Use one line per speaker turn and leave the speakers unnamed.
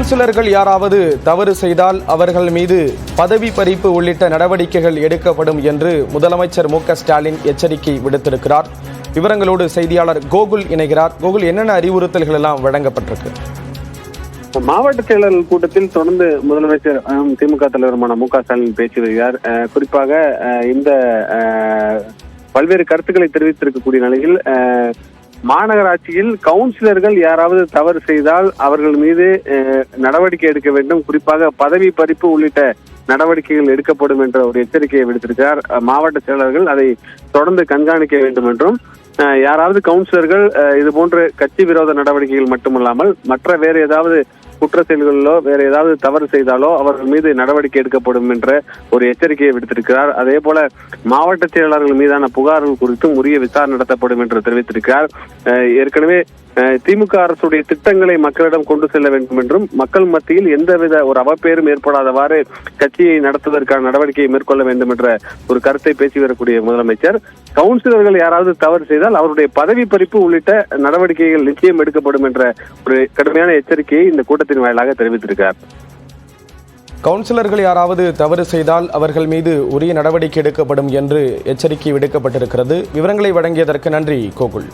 கவுன்சிலர்கள் யாராவது தவறு செய்தால் அவர்கள் மீது பதவி பறிப்பு உள்ளிட்ட நடவடிக்கைகள் எடுக்கப்படும் என்று முதலமைச்சர் மு.க.ஸ்டாலின் எச்சரிக்கை விடுத்திருக்கிறார். விவரங்களோடு செய்தியாளர் கோகுல் இணைகிறார். கோகுல், என்னென்ன அறிவுறுத்தல்கள் எல்லாம் வழங்கப்பட்டிருக்கு?
மாவட்ட செயலாளர்கள் கூட்டத்தில் தொடர்ந்து முதலமைச்சர் திமுக தலைவருமான மு.க.ஸ்டாலின் பேசி வருகிறார். குறிப்பாக இந்த பல்வேறு கருத்துக்களை தெரிவித்திருக்கக்கூடிய நிலையில் மாநகராட்சியில் கவுன்சிலர்கள் யாராவது தவறு செய்தால் அவர்கள் மீது நடவடிக்கை எடுக்க வேண்டும், குறிப்பாக பதவி பறிப்பு உள்ளிட்ட நடவடிக்கைகள் எடுக்கப்படும் என்ற ஒரு எச்சரிக்கையை விடுத்திருக்கிறார். மாவட்ட செயலர்கள் அதை தொடர்ந்து கண்காணிக்க வேண்டும் என்றும், யாராவது கவுன்சிலர்கள் இது போன்ற கட்சி விரோத நடவடிக்கைகள் மட்டுமல்லாமல் மற்ற வேறு ஏதாவது குற்ற செயல்களிலோ வேற ஏதாவது தவறு செய்தாலோ அவர்கள் மீது நடவடிக்கை எடுக்கப்படும் என்ற ஒரு எச்சரிக்கையை விடுத்திருக்கிறார். அதே போல மாவட்ட செயலாளர்கள் மீதான புகார்கள் குறித்தும் உரிய விசாரணை நடத்தப்படும் என்று தெரிவித்திருக்கிறார். ஏற்கனவே திமுக அரசுடைய திட்டங்களை மக்களிடம் கொண்டு செல்ல வேண்டும் என்றும், மக்கள் மத்தியில் எந்தவித ஒரு அவப்பேரும் ஏற்படாதவாறு கட்சியை நடத்துவதற்கான நடவடிக்கையை மேற்கொள்ள வேண்டும் என்ற ஒரு கருத்தை பேசி வரக்கூடிய முதலமைச்சர், கவுன்சிலர்கள் யாராவது தவறு செய்தால் அவருடைய பதவி பறிப்பு உள்ளிட்ட நடவடிக்கைகள் நிச்சயம் எடுக்கப்படும் என்ற ஒரு கடுமையான எச்சரிக்கையை இந்த கூட்டத்தின் வாயிலாக தெரிவித்திருக்கிறார்.
கவுன்சிலர்கள் யாராவது தவறு செய்தால் அவர்கள் மீது உரிய நடவடிக்கை எடுக்கப்படும் என்று எச்சரிக்கை விடுக்கப்பட்டிருக்கிறது. விவரங்களை வழங்கியதற்கு நன்றி கோகுல்.